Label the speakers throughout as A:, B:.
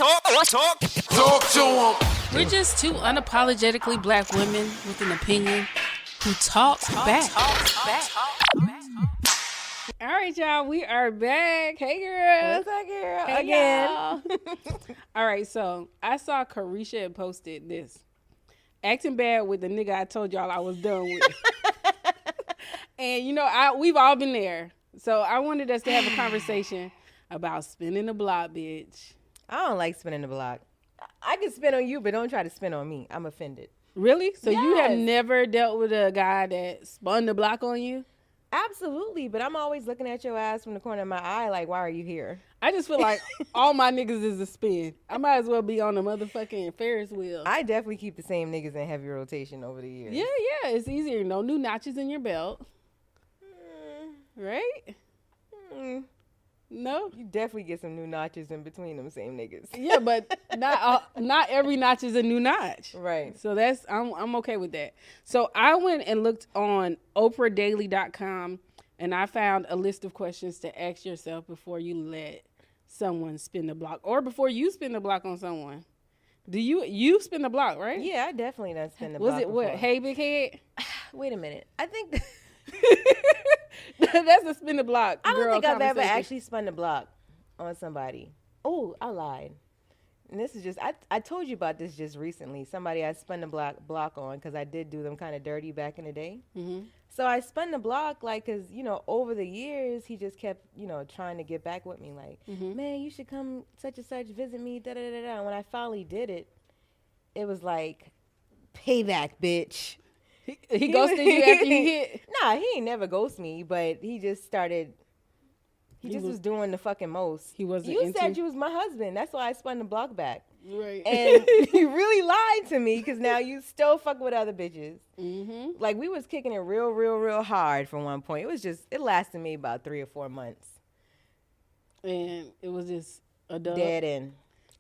A: Talk to him.
B: We're just two unapologetically black women with an opinion who talk back. All right, y'all, we are back. Hey, girls.
C: What's up, girl?
B: Hey,
C: Again.
B: y'all. All right, so I saw Carisha had posted this. Acting bad with the nigga I told y'all I was done with. And, you know, we've all been there. So I wanted us to have a conversation about spinning the block, bitch.
C: I don't like spinning the block. I can spin on you, but don't try to spin on me. I'm offended.
B: Really? So you have
C: Yes.
B: never dealt with a guy that spun the block on you?
C: Absolutely, but I'm always looking at your ass from the corner of my eye like, why are you here?
B: I just feel like all my niggas is a spin. I might as well be on the motherfucking Ferris wheel.
C: I definitely keep the same niggas in heavy rotation over the years.
B: Yeah, it's easier. No new notches in your belt. Right? No?
C: You definitely get some new notches in between them same niggas.
B: Yeah, but not every notch is a new notch.
C: Right.
B: So I'm okay with that. So I went and looked on oprahdaily.com and I found a list of questions to ask yourself before you let someone spin the block or before you spin the block on someone. Do you spin the block, right?
C: Yeah, I definitely done spin the block.
B: Was it what?
C: before.
B: Hey, big head?
C: Wait a minute. I think
B: That's a spin the block.
C: I don't
B: girl
C: think I've ever
B: conversation.
C: actually spun the block on somebody. Oh, I lied. And this is just, I told you about this just recently. Somebody I spun the block on because I did do them kind of dirty back in the day.
B: Mm-hmm.
C: So I spun the block like because, you know, over the years, he just kept, you know, trying to get back with me. Like, man, you should come such and such, visit me, da-da-da-da. And when I finally did it, it was like, payback, bitch.
B: He ghosted you after you hit?
C: Nah, he ain't never ghost me, but he just started. He just was doing the fucking most.
B: He wasn't
C: You
B: into-
C: said you was my husband. That's why I spun the block back.
B: Right.
C: And you really lied to me because now you still fuck with other bitches.
B: Mm-hmm.
C: Like we was kicking it real hard from one point. It lasted me about 3 or 4 months.
B: And it was just a dub.
C: Dead end.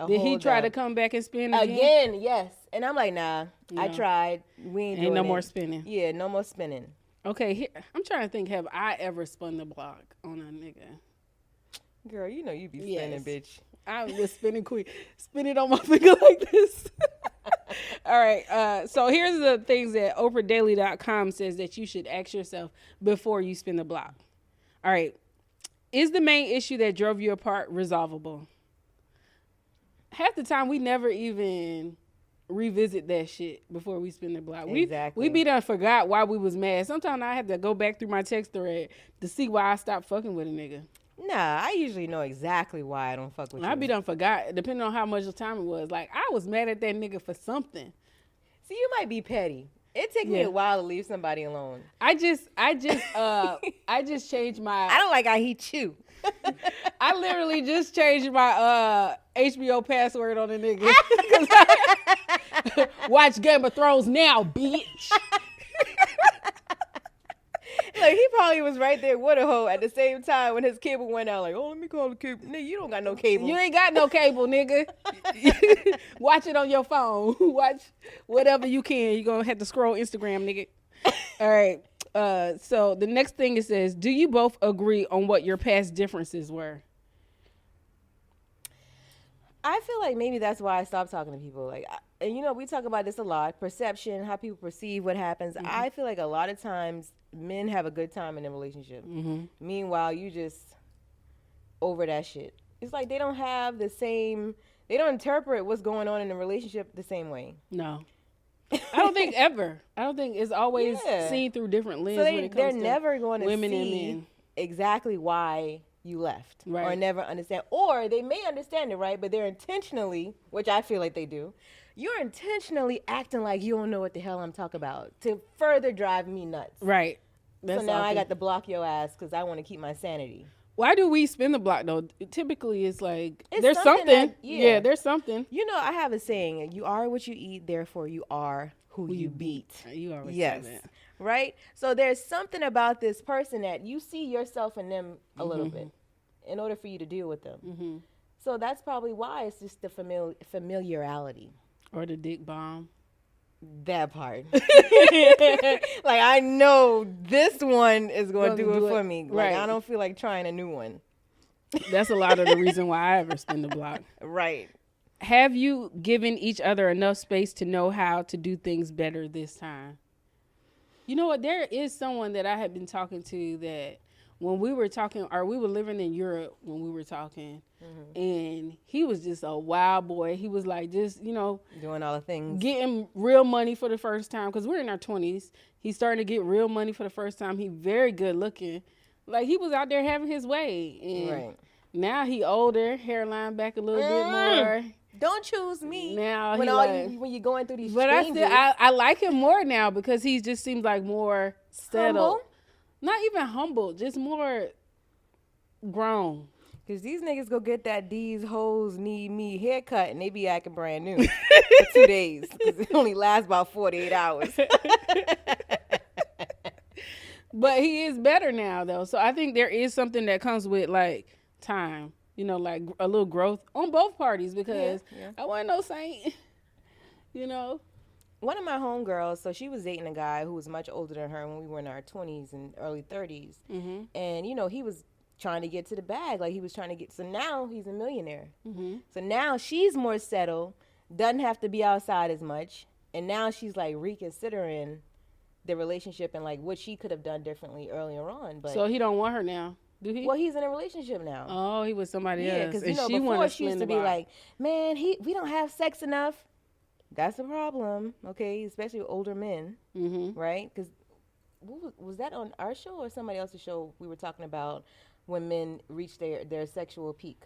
B: Did he try to come back and spin again?
C: Again, yes. And I'm like, nah, I
B: No.
C: tried. We ain't doing
B: no
C: it.
B: more spinning.
C: Yeah, no more spinning.
B: Okay, here, I'm trying to think. Have I ever spun the block on a nigga?
C: Girl, you know you be spinning,
B: Yes.
C: bitch.
B: I was spinning queen. Spin it on my finger like this. All right. So here's the things that oprahdaily.com says that you should ask yourself before you spin the block. All right. Is the main issue that drove you apart resolvable? Half the time we never even revisit that shit before we spin the block.
C: Exactly.
B: We be done forgot why we was mad. Sometimes I have to go back through my text thread to see why I stopped fucking with a nigga.
C: Nah, I usually know exactly why I don't fuck with you.
B: I be done forgot, depending on how much time it was. Like, I was mad at that nigga for something.
C: See, you might be petty. It takes me
B: Yeah.
C: a while to leave somebody alone.
B: I just changed my.
C: I don't like how he chew.
B: I literally just changed my HBO password on a nigga. Watch Game of Thrones now, bitch.
C: Like, he probably was right there with a hoe at the same time when his cable went out. Like, oh, let me call the cable. Nigga, you don't got no cable.
B: You ain't got no cable, nigga. Watch it on your phone. Watch whatever you can. You're going to have to scroll Instagram, nigga. All right. So the next thing it says, do you both agree on what your past differences were?
C: I feel like maybe that's why I stopped talking to people. Like, and you know, we talk about this a lot. Perception, how people perceive what happens. I feel like a lot of times men have a good time in a relationship. Meanwhile, you just over that shit. It's like they don't have the same, they don't interpret what's going on in the relationship the same way.
B: No. I don't think ever. I don't think it's always
C: Yeah.
B: seen through different lenses
C: So
B: when it
C: they're
B: comes to
C: never going to
B: women
C: see
B: and men.
C: exactly why you left or
B: Right.
C: never understand. Or they may understand it, right? But they're intentionally, which I feel like they do, you're intentionally acting like you don't know what the hell I'm talking about to further drive me nuts.
B: Right.
C: So now I
B: often-
C: got to block your ass because I want to keep my sanity.
B: Why do we spin the block though? Typically, it's like
C: It's
B: there's
C: something
B: something.
C: that- yeah.
B: There's something.
C: You know, I have a saying, you are what you eat, therefore you are who you beat.
B: You always
C: Yes.
B: say that.
C: Right? So there's something about this person that you see yourself in them a little bit in order for you to deal with them. So that's probably why it's just the familiarity.
B: Or the dick bomb.
C: That part. Like, I know this one is going to do it for me. Like,
B: Right.
C: I don't feel like trying a new one.
B: That's a lot of the reason why I ever spin the block.
C: Right.
B: Have you given each other enough space to know how to do things better this time? You know what? There is someone that I had been talking to that when we were talking, or we were living in Europe when we were talking, and he was just a wild boy. He was like just,
C: Doing all the things.
B: getting real money for the first time because we're in our 20s. He's starting to get real money for the first time. He very good looking. Like, he was out there having his way. And
C: Right.
B: now he older, hairline back a little bit more.
C: Don't choose me.
B: Now
C: when
B: he
C: when you're going through these
B: but
C: changes.
B: I like him more now because he just seems like more settled.
C: Humble?
B: Not even humble, just more grown.
C: Because these niggas go get that these hoes need me haircut and they be acting brand new for 2 days. Because it only lasts about 48 hours.
B: But he is better now, though. So I think there is something that comes with, like, time. Like a little growth on both parties because I wasn't no saint,
C: One of my homegirls, so she was dating a guy who was much older than her when we were in our 20s and early 30s.
B: Mm-hmm.
C: And, he was trying to get to the bag. Like, he was trying to get, so now he's a millionaire.
B: Mm-hmm.
C: So now she's more settled, doesn't have to be outside as much. And now she's, like, reconsidering the relationship and, like, what she could have done differently earlier on. But
B: So he don't want her now, do he?
C: well, he's in a relationship now.
B: Oh, he was somebody
C: Yeah,
B: else.
C: because,
B: she
C: before she used to be
B: block.
C: like, man, we don't have sex enough. That's a problem, okay? Especially with older men, right? Because was that on our show or somebody else's show? We were talking about when men reach their sexual peak.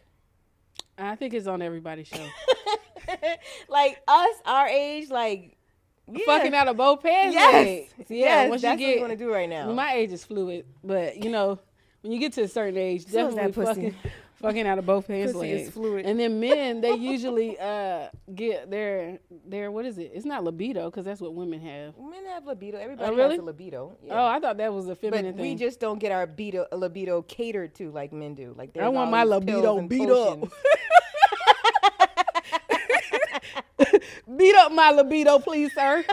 B: I think it's on everybody's show.
C: Like us, our age, like
B: Fucking out of both pants.
C: Yes,
B: Yeah.
C: yes, that's what we want to do right now.
B: My age is fluid, but when you get to a certain age,
C: So is that
B: definitely fucking out of both pants
C: Pussy
B: legs.
C: is fluid.
B: And then men, they usually get their what is it? It's not libido because that's what women have.
C: Men have libido. Everybody
B: really?
C: has a libido. Yeah.
B: Oh, I thought that was a feminine
C: But
B: thing.
C: we just don't get our libido catered to like men do. Like
B: I want my libido beat up. Beat up my libido, please, sir.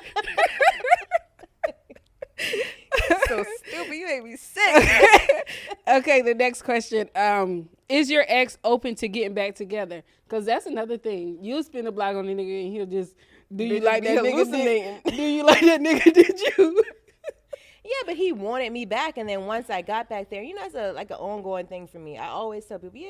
C: So stupid. You made me sick.
B: Okay, the next question. Is your ex open to getting back together? Because that's another thing. You'll spin a block on the nigga and he'll just, do you like that nigga? Do you like that nigga? Did you?
C: Yeah, but he wanted me back, and then once I got back there, it's like an ongoing thing for me. I always tell people,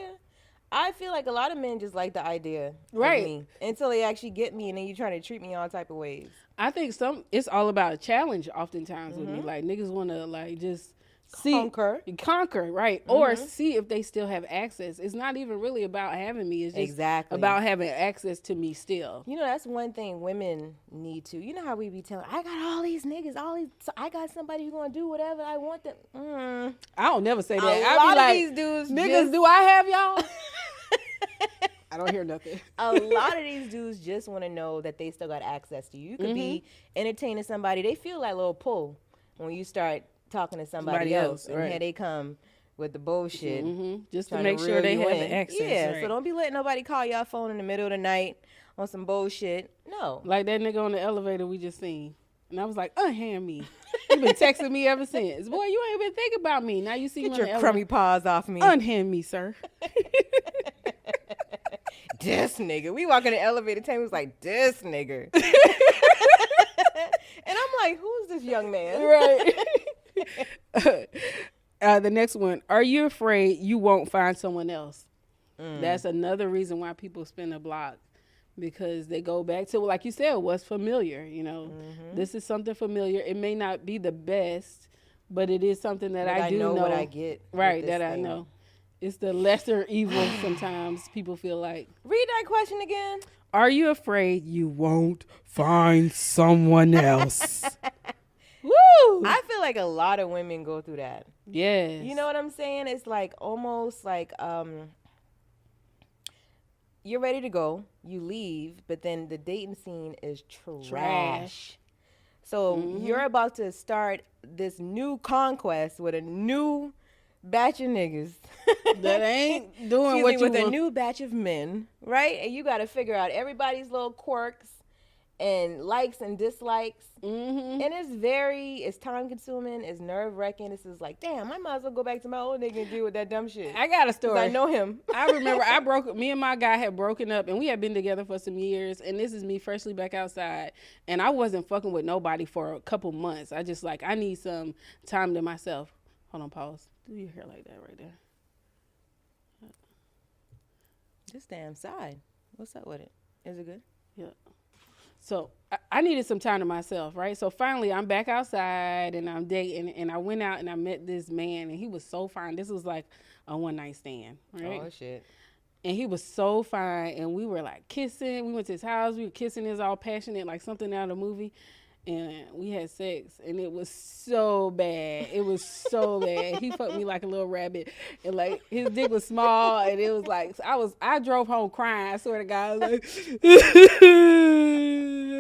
C: I feel like a lot of men just like the idea of me until they actually get me, and then you're trying to treat me all type of ways.
B: I think it's all about a challenge oftentimes with me. Like, niggas want to, like, just conquer, right? Or see if they still have access. It's not even really about having me. It's just about having access to me still.
C: That's one thing women need to. You know how we be telling, I got all these niggas, I got somebody who's going to do whatever I want them.
B: I don't never say that.
C: A lot of these dudes
B: niggas, do I have y'all? I don't hear nothing.
C: A lot of these dudes just want to know that they still got access to you. You could be entertaining somebody. They feel that little pull when you start talking to somebody else. And here they come with the bullshit.
B: Just to make sure they have the access.
C: Yeah, so don't be letting nobody call your phone in the middle of the night on some bullshit. No.
B: Like that nigga on the elevator we just seen. And I was like, unhand me. You been texting me ever since. Boy, you ain't been thinking about me. Now you see
C: Get your crummy paws off me.
B: Unhand me, sir.
C: This nigga. We walk in the elevator, Tammy was like, this nigga. And I'm like, who's this young man?
B: Right. The next one. Are you afraid you won't find someone else? That's another reason why people spin a block. Because they go back to, like you said, what's familiar. This is something familiar. It may not be the best, but it is something that I do know
C: what I get.
B: Right, that I know. It's the lesser evil sometimes people feel like.
C: Read that question again.
B: Are you afraid you won't find someone else? Woo!
C: I feel like a lot of women go through that.
B: Yes.
C: You know what I'm saying? It's like almost like you're ready to go, you leave, but then the dating scene is trash. So you're about to start this new conquest with a new batch of niggas
B: that ain't doing what you
C: with
B: want.
C: A new batch of men, right? And you got to figure out everybody's little quirks and likes and dislikes. And it's time consuming, it's nerve wracking. This is like, damn, I might as well go back to my old nigga and deal with that dumb shit.
B: I got a story.
C: I know him.
B: I remember me and my guy had broken up, and we had been together for some years, and this is me freshly back outside, and I wasn't fucking with nobody for a couple months. I just like, I need some time to myself. Hold on, pause. Do your hair like that right there.
C: This damn side. What's up with it? Is it good?
B: Yeah. So I needed some time to myself, right? So finally, I'm back outside and I'm dating, and I went out and I met this man, and he was so fine. This was like a one night stand, right?
C: Oh shit.
B: And he was so fine, and we were like kissing. We went to his house. We were kissing. It was all passionate, like something out of a movie. And we had sex, and it was so bad. It was so bad. He fucked me like a little rabbit, and like his dick was small, and it was like I drove home crying. I swear to God, I was like,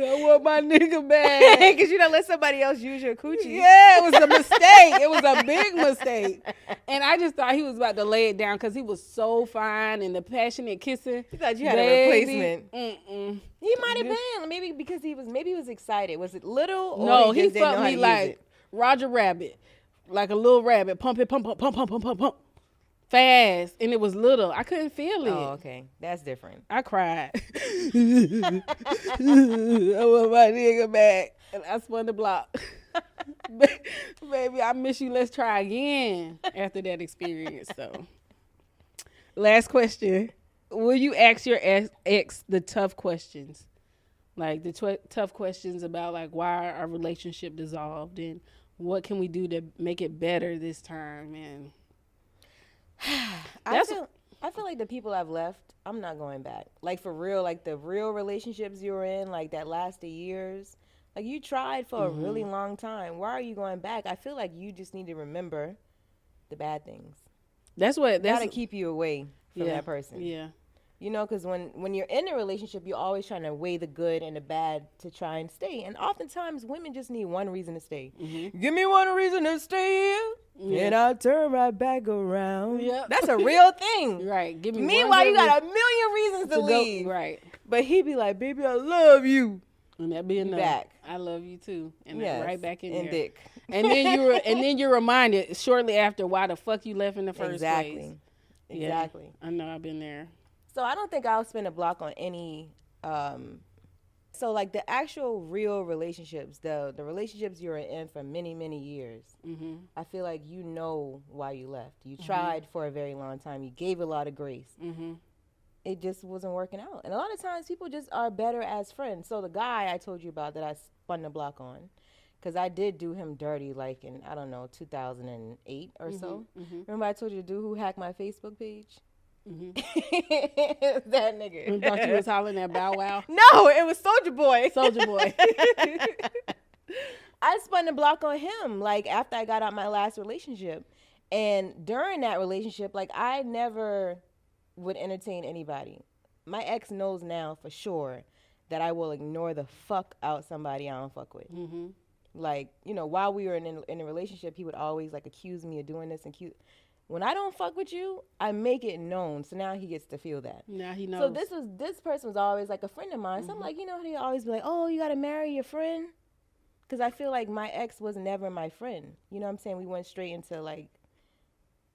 B: I want my nigga back
C: because you don't let somebody else use your coochie.
B: Yeah, it was a mistake. It was a big mistake, and I just thought he was about to lay it down because he was so fine and the passionate kissing.
C: You thought you had a replacement.
B: Mm-mm.
C: He might have been, maybe because he was excited. Was it little? Or
B: no,
C: he
B: fucked me like Roger Rabbit, like a little rabbit, pump it, pump, pump, pump, pump, pump, pump, pump, fast, and it was little. I couldn't feel it.
C: Oh, okay, that's different.
B: I cried. I want my nigga back, and I spun the block. Baby, I miss you. Let's try again after that experience. So, last question. Will you ask your ex the tough questions? Like the tough questions about like why our relationship dissolved and what can we do to make it better this time? And
C: I feel like the people I've left, I'm not going back. Like for real, like the real relationships you were in, like that lasted years. Like you tried for a really long time. Why are you going back? I feel like you just need to remember the bad things. That's gotta keep you away from that person.
B: Yeah.
C: You know, because when you're in a relationship, you're always trying to weigh the good and the bad to try and stay. And oftentimes, women just need one reason to stay. Give me one reason to stay here, and I'll turn right back around. Yep. That's a real thing.
B: Right. Give me
C: Meanwhile, you got a million reasons to leave.
B: Right.
C: But he be like, baby, I love you.
B: And that be enough.
C: Back.
B: I love you too. And right back in there.
C: Dick.
B: And then you're reminded shortly after why the fuck you left in the first place.
C: Exactly.
B: Yeah, I know, I've been there.
C: So I don't think I'll spend a block on any. So like the actual real relationships, the relationships you were in for many, many years. I feel like you know why you left. You tried for a very long time. You gave a lot of grace. It just wasn't working out. And a lot of times people just are better as friends. So the guy I told you about that I spun the block on, because I did do him dirty like in, I don't know, 2008 or so. Remember I told you the dude who hacked my Facebook page? That nigga.
B: I thought you was hollering at Bow Wow.
C: No, it was Soulja Boy.
B: Soulja Boy.
C: I spun the block on him like after I got out my last relationship. And during that relationship, like I never would entertain anybody. My ex knows now for sure that I will ignore the fuck out somebody I don't fuck with. Like, you know, while we were in a relationship, he would always like accuse me of doing this and when I don't fuck with you, I make it known. So now he gets to feel that.
B: Now he knows.
C: So this person was always like a friend of mine. So I'm like, you know, they always be like, oh, you got to marry your friend? Because I feel like my ex was never my friend. You know what I'm saying? We went straight into like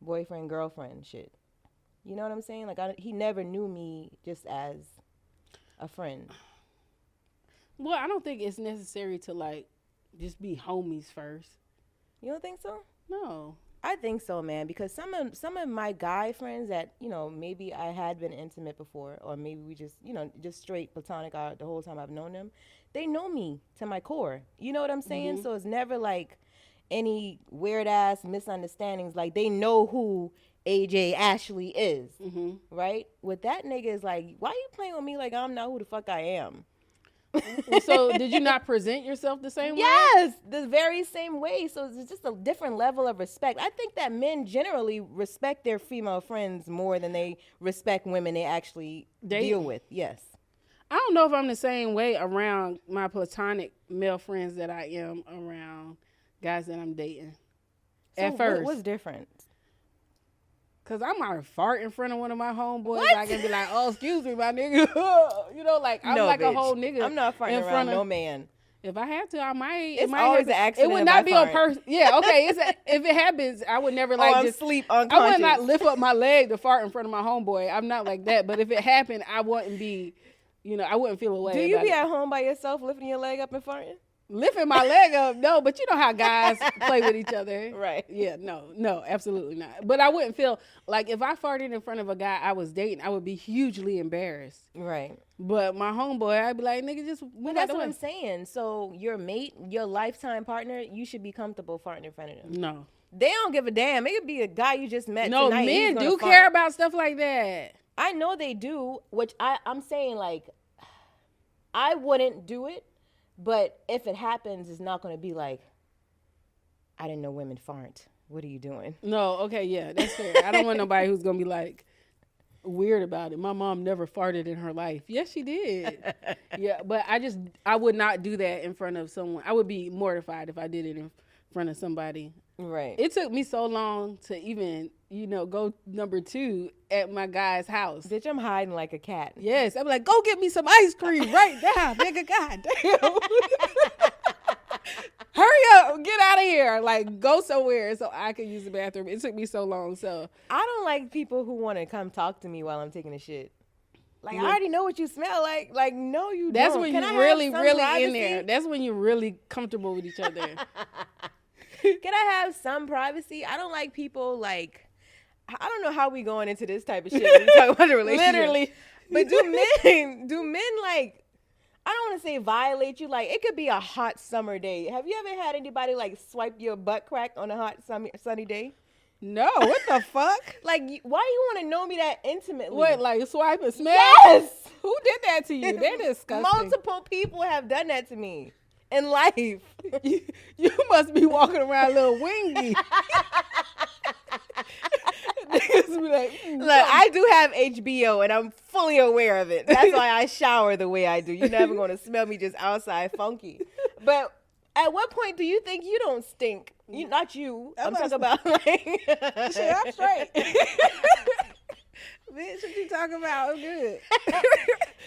C: boyfriend, girlfriend shit. You know what I'm saying? Like he never knew me just as a friend.
B: Well, I don't think it's necessary to like just be homies first.
C: You don't think so?
B: No.
C: I think so, man, because some of my guy friends that, you know, maybe I had been intimate before, or maybe we just, you know, just straight platonic the whole time I've known them, they know me to my core. You know what I'm saying? So it's never like any weird ass misunderstandings. Like they know who AJ Ashley is, right? With that nigga is like, why you playing with me like I'm not who the fuck I am?
B: So did you not present yourself the same way?
C: Yes, the very same way. So it's just a different level of respect. I think that men generally respect their female friends more than they respect women they actually deal with. Yes.
B: I don't know if I'm the same way around my platonic male friends that I am around guys that I'm dating.
C: So
B: at first.
C: What's different?
B: Cause I might fart in front of one of my homeboys. I can be like, "Oh, excuse me, my nigga." You know, like I'm like
C: bitch.
B: a whole nigga.
C: I'm not farting
B: in
C: around
B: front of
C: no man.
B: If I have to, I might.
C: It's
B: it might
C: always
B: happen.
C: an accident.
B: It would
C: if
B: not
C: I
B: be on
C: fart.
B: purpose. Yeah, okay. If it happens, I would never like
C: I'm
B: just
C: sleep
B: I
C: unconscious.
B: would not lift up my leg to fart in front of my homeboy. I'm not like that. But if it happened, I wouldn't be. I wouldn't feel away.
C: Do you
B: about
C: be
B: it.
C: at home by yourself, lifting your leg up and farting?
B: Lifting my leg up? No, but you know how guys play with each other,
C: Right?
B: Yeah, no, absolutely not. But I wouldn't feel like if I farted in front of a guy I was dating, I would be hugely embarrassed.
C: Right.
B: But my homeboy, I'd be like, nigga, just move
C: But
B: out
C: that's
B: the
C: what
B: way.
C: I'm saying. So your mate, your lifetime partner, you should be comfortable farting in front of them.
B: No.
C: They don't give a damn. It could be a guy you just met
B: No,
C: tonight.
B: men
C: He's gonna
B: do
C: fart.
B: care about stuff like that.
C: I know they do, which I'm saying, like, I wouldn't do it, but if it happens, it's not going to be like, I didn't know women fart. What are you doing?
B: No, okay, yeah, that's fair. I don't want nobody who's gonna be like weird about it. My mom never farted in her life. Yes, she did. Yeah, but I would not do that in front of someone. I would be mortified if I did it in front of somebody.
C: Right.
B: It took me so long to even, go number 2 at my guy's house.
C: Bitch, I'm hiding like a cat.
B: Yes, I'm like, go get me some ice cream right now, nigga. God damn. Hurry up, get out of here. Like, go somewhere so I can use the bathroom. It took me so long. So
C: I don't like people who want to come talk to me while I'm taking a shit. Like,
B: Yeah.
C: I already know what you smell like. Like, no, you
B: that's
C: don't.
B: when
C: Can I
B: you're
C: have
B: really,
C: some
B: really in
C: privacy?
B: there. That's when you're really comfortable with each other.
C: Can I have some privacy? I don't like people like, I don't know how we going into this type of shit when we talk about the relationship.
B: Literally.
C: But do men like, I don't want to say violate you. Like, it could be a hot summer day. Have you ever had anybody like swipe your butt crack on a hot sunny day?
B: No, what the fuck?
C: Like, why you want to know me that intimately?
B: What, like swipe and smell?
C: Yes!
B: Who did that to you? They're disgusting.
C: Multiple people have done that to me in life.
B: You must be walking around a little wingy. Niggas be like,
C: Look, I do have HBO and I'm fully aware of it. That's why I shower the way I do. You're never going to smell me just outside funky. But at what point do you think you don't stink? Not you. I'm talking about like.
B: shit, I'm straight. Bitch, what you talking about? I'm good.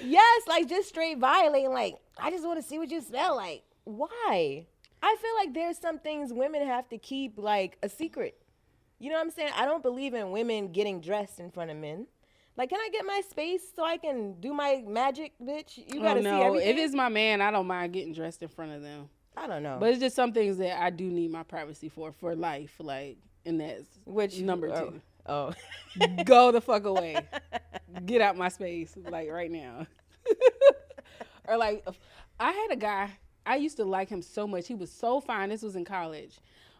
C: Yes, like just straight violating. Like, I just want to see what you smell like. Why? I feel like there's some things women have to keep like a secret. You know what I'm saying? I don't believe in women getting dressed in front of men. Like, can I get my space so I can do my magic, bitch? You gotta see everything.
B: If it's my man, I don't mind getting dressed in front of them.
C: I don't know.
B: But it's just some things that I do need my privacy for life. Like, and that's
C: Which
B: number 2.
C: Oh.
B: Go the fuck away. Get out my space, like right now. Or like, I had a guy, I used to like him so much. He was so fine. This was in college.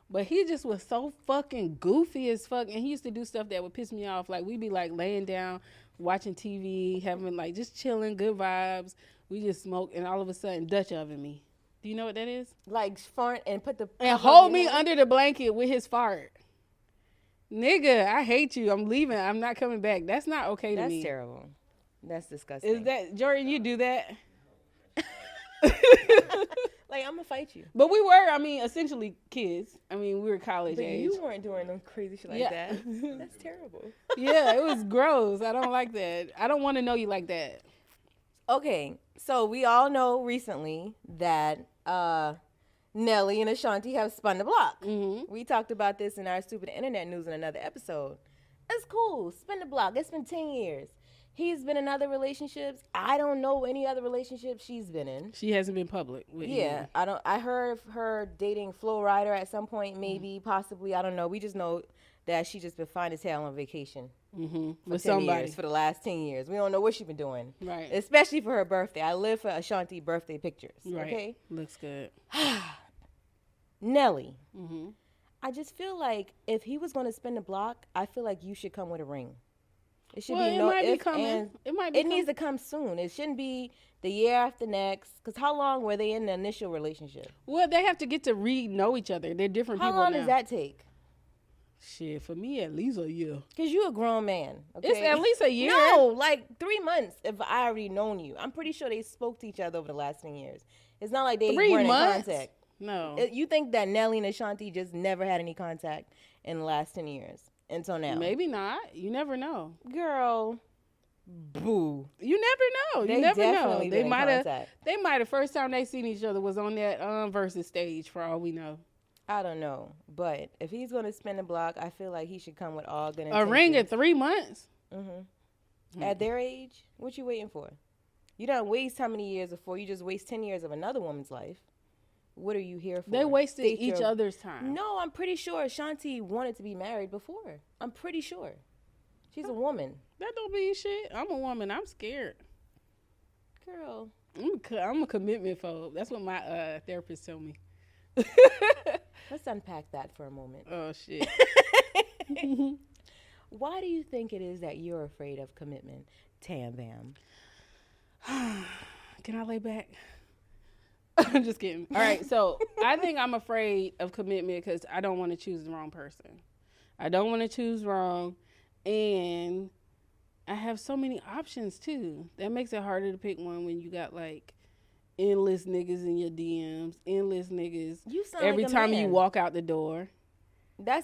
B: But he just was so fucking goofy as fuck. And he used to do stuff that would piss me off. Like, we'd be like laying down, watching TV, having like just chilling, good vibes. We just smoke, and all of a sudden, Dutch oven me. Do you know what that is?
C: Like fart and put the
B: And hold me under the blanket with his fart. Nigga, I hate you. I'm leaving. I'm not coming back. That's not okay to me.
C: That's terrible. That's disgusting.
B: Is that, Jordan, you do that?
C: Like, I'm gonna fight you.
B: But we were, essentially kids. We were college
C: But
B: age.
C: you weren't doing no crazy shit like that. That's terrible.
B: Yeah, it was gross. I don't like that. I don't want to know you like that.
C: Okay, so we all know recently that Nelly and Ashanti have spun the block.
B: Mm-hmm.
C: We talked about this in our stupid internet news in another episode. It's cool. Spin the block. It's been 10 years. He's been in other relationships. I don't know any other relationships she's been in.
B: She hasn't been public with
C: Yeah,
B: him.
C: I heard of her dating Flo Rida at some point, maybe, possibly. I don't know. We just know that she just been fine as hell on vacation.
B: Mm-hmm.
C: For
B: With
C: 10
B: somebody.
C: years, for the last 10 years. We don't know what she's been doing.
B: Right.
C: Especially for her birthday. I live for Ashanti birthday pictures.
B: Right.
C: Okay?
B: Looks good.
C: Nelly.
B: Mm-hmm.
C: I just feel like if he was going to spin the block, I feel like you should come with a ring. It should
B: Well,
C: be
B: it
C: no
B: might be
C: if,
B: coming.
C: and
B: It might be
C: it needs to come soon. It shouldn't be the year after next. Because how long were they in the initial relationship?
B: Well, they have to get to know each other. They're different
C: How
B: people
C: long
B: now.
C: does that take?
B: Shit, for me, at least a year.
C: Because you're a grown man. Okay?
B: It's at least a year.
C: No, like 3 months if I already known you. I'm pretty sure they spoke to each other over the last 10 years. It's not like they
B: 3
C: weren't
B: months?
C: in contact.
B: No.
C: You think that Nelly and Ashanti just never had any contact in the last 10 years? until now.
B: Maybe not. You never know.
C: Girl, boo.
B: You never know.
C: They
B: You never know.
C: definitely been in contact.
B: They might have first time they seen each other was on that versus stage for all we know.
C: I don't know. But if he's going to spin the block, I feel like he should come with all good
B: A
C: intentions.
B: ring in 3 months?
C: At their age, what you waiting for? You don't waste how many years before you just waste 10 years of another woman's life. What are you here for?
B: They wasted each other's time.
C: No, I'm pretty sure Shanti wanted to be married before. I'm pretty sure. She's a woman.
B: That don't mean shit. I'm a woman. I'm scared.
C: Girl.
B: I'm a commitment phobe. That's what my therapist told me.
C: Let's unpack that for a moment.
B: Oh, shit.
C: Why do you think it is that you're afraid of commitment, Tam Bam?
B: Can I lay back? I'm just kidding. All right, so I think I'm afraid of commitment because I don't want to choose the wrong person. I don't want to choose wrong, and I have so many options too. That makes it harder to pick one when you got like endless niggas in your DMs, endless niggas
C: You sound
B: every
C: like a
B: time
C: man.
B: you walk out the door.
C: But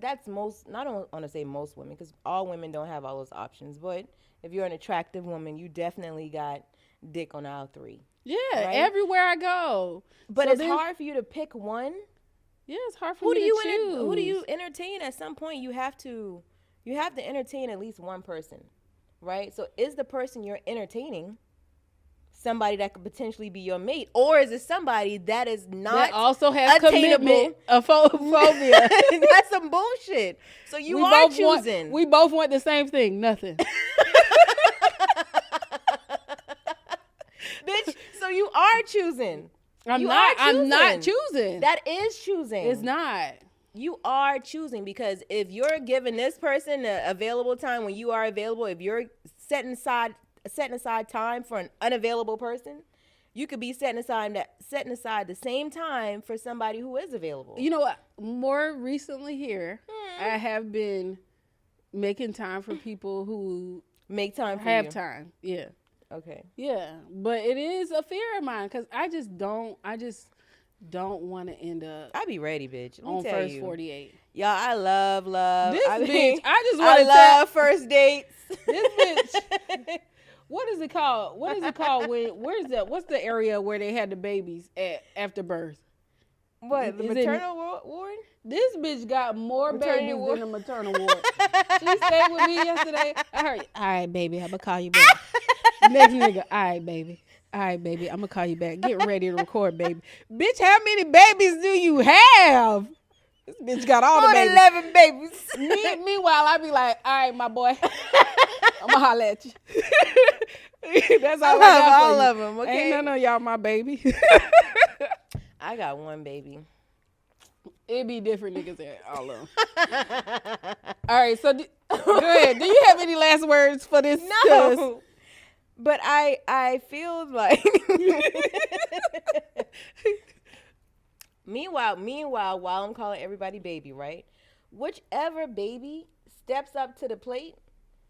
C: that's most. I don't want to say most women because all women don't have all those options. But if you're an attractive woman, you definitely got dick on aisle 3.
B: Yeah,
C: right?
B: everywhere I go.
C: But
B: So
C: it's
B: then-
C: hard for you to pick one.
B: Yeah, it's hard for
C: Who
B: me
C: do
B: to
C: you
B: choose.
C: who do you entertain? At some point, you have to entertain at least one person, right? So is the person you're entertaining somebody that could potentially be your mate, or is it somebody that is not
B: that also has
C: attainable?
B: commitment, a phobia.
C: That's some bullshit. So you are
B: both
C: choosing.
B: We both want the same thing. Nothing.
C: Bitch, so you are choosing.
B: I'm
C: You
B: not.
C: are
B: I'm not
C: choosing.
B: choosing.
C: That is choosing.
B: It's not.
C: You are choosing because if you're giving this person the available time when you are available, if you're setting aside time for an unavailable person, you could be setting aside the same time for somebody who is available.
B: You know what? More recently here, I have been making time for people who
C: Make time for
B: have
C: you.
B: time. Yeah.
C: Okay.
B: Yeah. But it is a fear of mine because I just don't want to end up
C: I be ready, bitch. Let me
B: on
C: tell
B: first
C: you.
B: 48.
C: Y'all, I love.
B: This
C: I
B: bitch,
C: mean,
B: I just
C: I
B: want to
C: love first dates.
B: this bitch. What is it called? What is it called when? Where's that? What's the area where they had the babies at after birth?
C: What, the
B: Is it-
C: maternal ward?
B: This bitch got more
C: Maternity
B: babies
C: ward.
B: than a maternal ward. She stayed with me yesterday. I heard, all right, baby, I'm gonna call you back. Next nigga, all right, baby. All right, baby, I'm gonna call you back. Get ready to record, baby. Bitch, how many babies do you have? This bitch got all
C: More
B: the
C: than
B: babies.
C: 11 babies.
B: Meanwhile, I be like, all right, my boy, I'm gonna holler at you. That's all I got for
C: all
B: you.
C: of them, okay?
B: Ain't none of y'all my baby.
C: I got one baby.
B: It be different niggas at all of them. All right, so go ahead. Do you have any last words for this?
C: No. But I feel like Meanwhile, while I'm calling everybody baby, right? Whichever baby steps up to the plate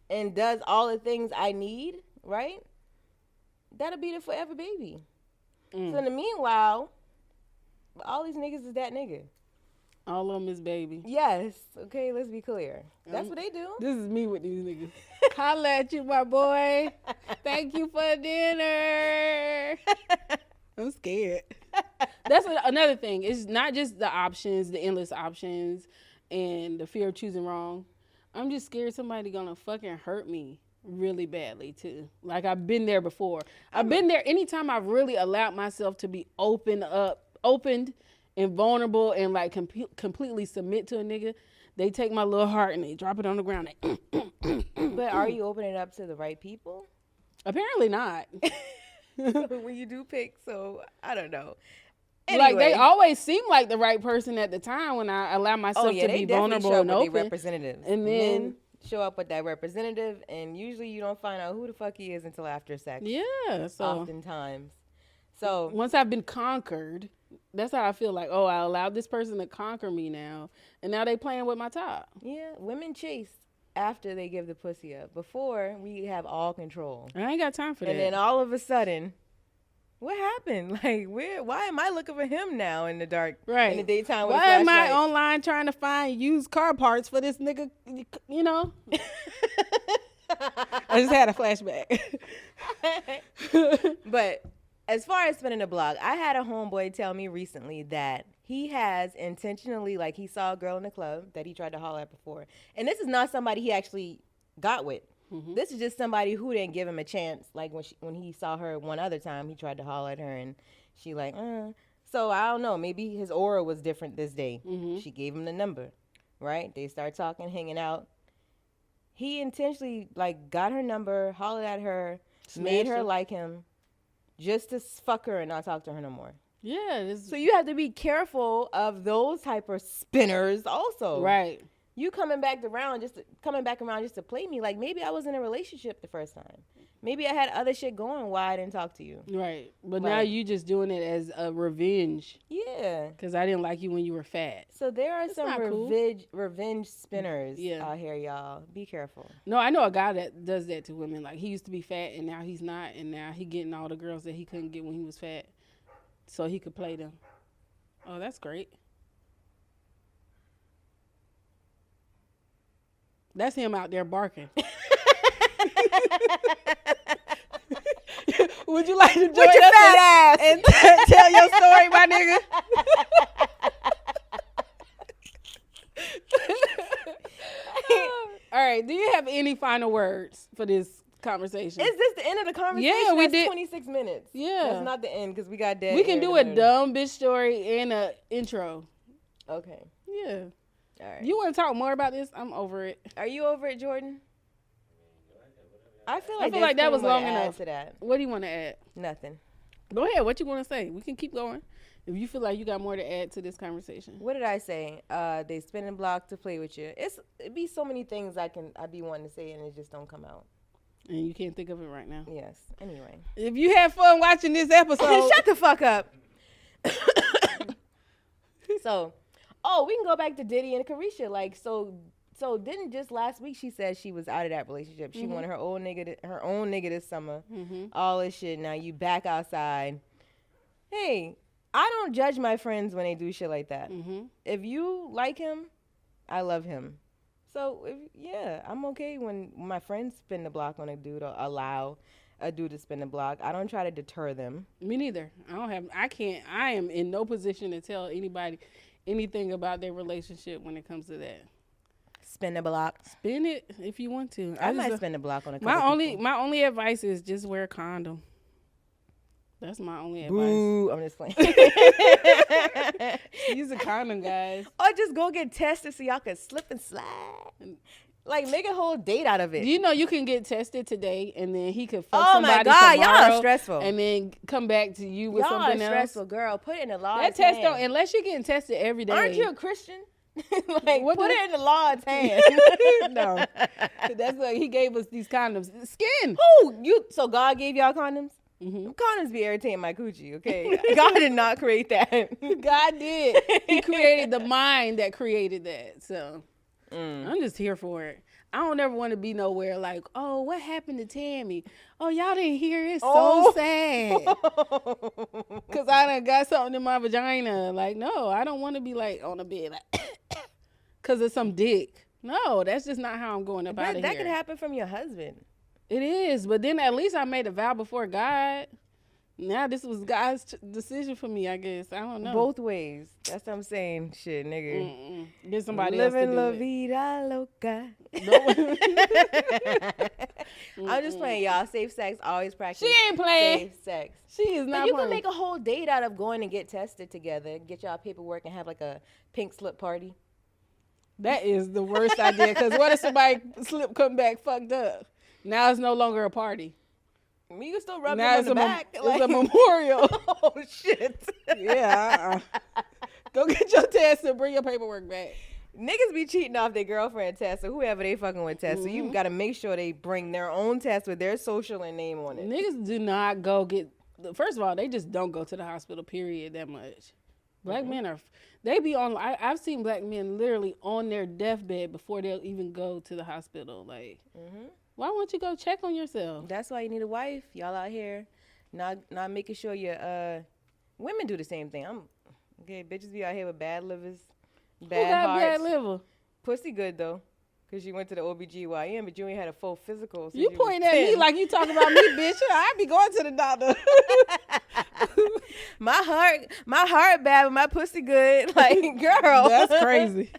C: and does all the things I need, right? That'll be the forever baby. So in the meanwhile, all these niggas is that nigga.
B: All of them is baby.
C: Yes. Okay, let's be clear. That's what they do.
B: This is me with these niggas. Holla at you, my boy. Thank you for dinner. I'm scared. That's another thing. It's not just the options, the endless options, and the fear of choosing wrong. I'm just scared somebody gonna fucking hurt me really badly too. Like I've been there before. I've been there anytime I've really allowed myself to be opened and vulnerable and like completely submit to a nigga. They take my little heart and they drop it on the ground.
C: But are you opening it up to the right people?
B: Apparently not.
C: When you do pick, so I don't know.
B: Like they
C: Anyway.
B: always seem like the right person at the time when I allow myself to be vulnerable
C: show
B: and
C: up with their
B: open.
C: representatives.
B: And then-
C: Men show up with that representative, and usually you don't find out who the fuck he is until after sex.
B: Yeah. So
C: Oftentimes. So
B: once I've been conquered, that's how I feel like, oh, I allowed this person to conquer me now. And now they playing with my top.
C: yeah, women chase after they give the pussy up. Before we have all control,
B: I ain't got time for that.
C: and then all of a sudden, What happened? Like, why am I looking for him now in the dark?
B: Right.
C: In the daytime with
B: Why
C: a
B: am I
C: flashlight?
B: online trying to find used car parts for this nigga? You know? I just had a flashback.
C: But as far as spinning the block, I had a homeboy tell me recently that he has intentionally, like, he saw a girl in the club that he tried to holler at before. And this is not somebody he actually got with. Mm-hmm. This is just somebody who didn't give him a chance. Like, when he saw her one other time, he tried to holler at her, and she like, So, I don't know. Maybe his aura was different this day. Mm-hmm. She gave him the number, right? They start talking, hanging out. He intentionally, like, got her number, hollered at her, made her like him, just to fuck her and not talk to her no more.
B: Yeah.
C: So you have to be careful of those type of spinners also.
B: Right.
C: You coming back around just to play me. Like, maybe I was in a relationship the first time. Maybe I had other shit going why I didn't talk to you.
B: Right. But now you just doing it as a revenge.
C: Yeah.
B: Because I didn't like you when you were fat.
C: So there are some revenge spinners out here, y'all. Be careful.
B: No, I know a guy that does that to women. Like, he used to be fat and now he's not. And now he getting all the girls that he couldn't get when he was fat. So he could play them. Oh, that's great. That's him out there barking. Would you like to join
C: your
B: us
C: fat ass
B: and tell your story, my nigga? All right. Do you have any final words for this conversation?
C: Is this the end of the conversation?
B: Yeah, we
C: did
B: 26
C: minutes.
B: Yeah.
C: That's not the end because we got dead.
B: We can do a dumb bitch story and a intro.
C: Okay.
B: Yeah.
C: All right.
B: You want to talk more about this? I'm over it.
C: Are you over it, Jordan? I feel like
B: that was long enough.
C: To that.
B: What do you want to add?
C: Nothing.
B: Go ahead. What you want to say? We can keep going. If you feel like you got more to add to this conversation.
C: What did I say? They spin and block to play with you. It be so many things I be wanting to say and it just don't come out.
B: And you can't think of it right now.
C: Yes. Anyway.
B: If you had fun watching this episode.
C: Shut the fuck up. So, we can go back to Diddy and Carisha. Like, so didn't just last week she said she was out of that relationship. She wanted her own nigga this summer. Mm-hmm. All this shit. Now you back outside. Hey, I don't judge my friends when they do shit like that. Mm-hmm. If you like him, I love him. So I'm okay when my friends spin the block on a dude or allow a dude to spin the block. I don't try to deter them.
B: Me neither. I am in no position to tell anybody anything about their relationship when it comes to that.
C: Spin the block.
B: Spin it if you want to.
C: I might spin the block on a couple people.
B: My only advice is just wear a condom. That's my only advice.
C: Boo, I'm just playing.
B: Use a condom, guys.
C: Or just go get tested so y'all can slip and slide. Like, make a whole date out of it.
B: You know you can get tested today, and then he could fuck
C: Oh,
B: somebody
C: my God.
B: tomorrow.
C: Y'all are stressful.
B: And then come back to you with something else.
C: Y'all are stressful, girl. Put it in the law.
B: That test, though, unless you're getting tested every day.
C: Aren't you a Christian? Like, put it in the Lord's hand.
B: No. That's like he gave us these condoms. Skin.
C: So God gave y'all condoms? Mm-hmm. Condoms be irritating my coochie, okay? God did not create that.
B: God did. He created the mind that created that. So I'm just here for it. I don't ever want to be nowhere like, oh, what happened to Tammy? Oh, y'all didn't hear it? So sad. Because I done got something in my vagina. Like, no, I don't want to be like on a bed like, because of some dick. No, that's just not how I'm going up out of here.
C: That could happen from your husband.
B: It is, but then at least I made a vow before God. Now this was God's decision for me, I guess. I don't know.
C: Both ways. That's what I'm saying. Shit, nigga.
B: Get somebody else to do
C: la
B: it.
C: vida loca. I'm just playing, y'all. Safe sex. Always practice.
B: She ain't playing.
C: Safe sex.
B: She is not
C: But you
B: playing.
C: can make a whole date out of going and get tested together. Get y'all paperwork and have like a pink slip party.
B: That is the worst idea. Because what if somebody slip come back fucked up? Now it's no longer a party.
C: You can still rub
B: now
C: them on the back.
B: It's a memorial.
C: Oh, shit.
B: Yeah. Go get your test and bring your paperwork back.
C: Niggas be cheating off their girlfriend test or whoever they fucking with test. So you got to make sure they bring their own test with their social and name on it.
B: Niggas do not go get... First of all, they just don't go to the hospital, period, that much. Black men are... They be on... I've seen black men literally on their deathbed before they'll even go to the hospital. Like... Why won't you go check on yourself?
C: That's why you need a wife. Y'all out here Not making sure your women do the same thing. Bitches be out here with bad livers, bad hearts.
B: Bad liver?
C: Pussy good though. Because you went to the OBGYN, but you ain't had a full physical.
B: You pointing at me like you talking about me, bitch. I be going to the doctor.
C: my heart bad, but my pussy good. Like, girl.
B: That's crazy.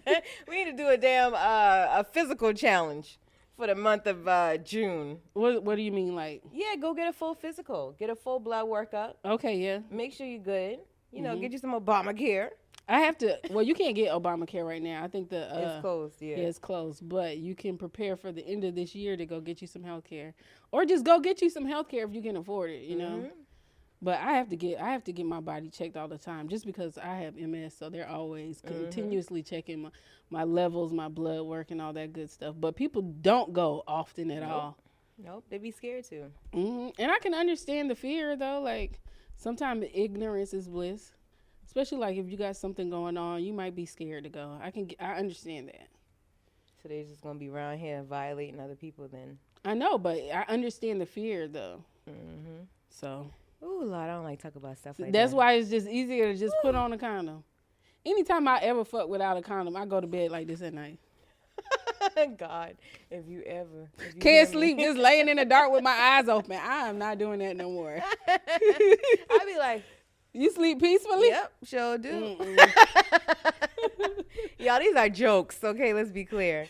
C: We need to do a damn a physical challenge for the month of June.
B: What do you mean, like?
C: Yeah, go get a full physical. Get a full blood workup.
B: Okay, yeah.
C: Make sure you're good. You know, get you some Obamacare.
B: I have to. Well, you can't get Obamacare right now. I think
C: it's closed. Yeah,
B: it's closed. But you can prepare for the end of this year to go get you some health care, or just go get you some health care if you can afford it. You know. But I have to get my body checked all the time, just because I have MS. So they're always continuously checking my levels, my blood work, and all that good stuff. But people don't go often at all.
C: Nope, they be scared to.
B: And I can understand the fear though. Like sometimes ignorance is bliss. Especially like if you got something going on, you might be scared to go. I understand that.
C: So they're just gonna be around here violating other people then.
B: I know, but I understand the fear though. So.
C: Ooh, Lord, I don't like talk about stuff like
B: That's
C: that.
B: why it's just easier to just put on a condom. Anytime I ever fuck without a condom, I go to bed like this at night.
C: God, if you
B: can't sleep, just laying in the dark with my eyes open. I am not doing that no more.
C: I be like.
B: You sleep peacefully?
C: Yep, sure do. Y'all, these are jokes, okay? Let's be clear.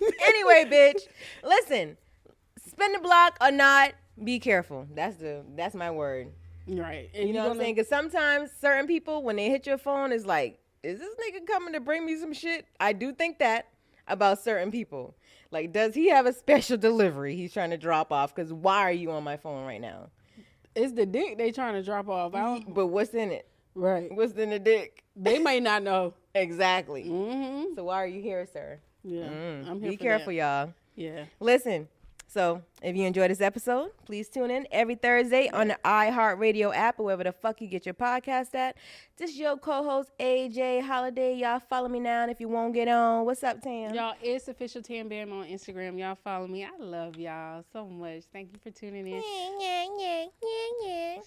C: Anyway, bitch, listen. Spin the block or not, be careful. That's my word.
B: Right.
C: And you know what I'm saying? Because sometimes certain people, when they hit your phone, is like, is this nigga coming to bring me some shit? I do think that about certain people. Like, does he have a special delivery he's trying to drop off? Because why are you on my phone right now?
B: It's the dick they trying to drop off.
C: But what's in it?
B: Right.
C: What's in the dick?
B: They may not know.
C: Exactly. So why are you here, sir?
B: Yeah. I'm here
C: Be
B: for
C: careful,
B: that.
C: y'all.
B: Yeah.
C: Listen. So if you enjoyed this episode, please tune in every Thursday on the iHeartRadio app or wherever the fuck you get your podcast at. This is your co-host, AJ Holiday. Y'all follow me now, and if you won't get on, what's up, Tam?
B: Y'all, it's official Tam Bam on Instagram. Y'all follow me. I love y'all so much. Thank you for tuning in.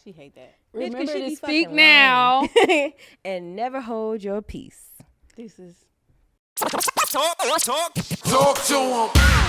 B: She hate that. Remember to speak now.
C: And never hold your peace.
B: This is...
A: Talk to him.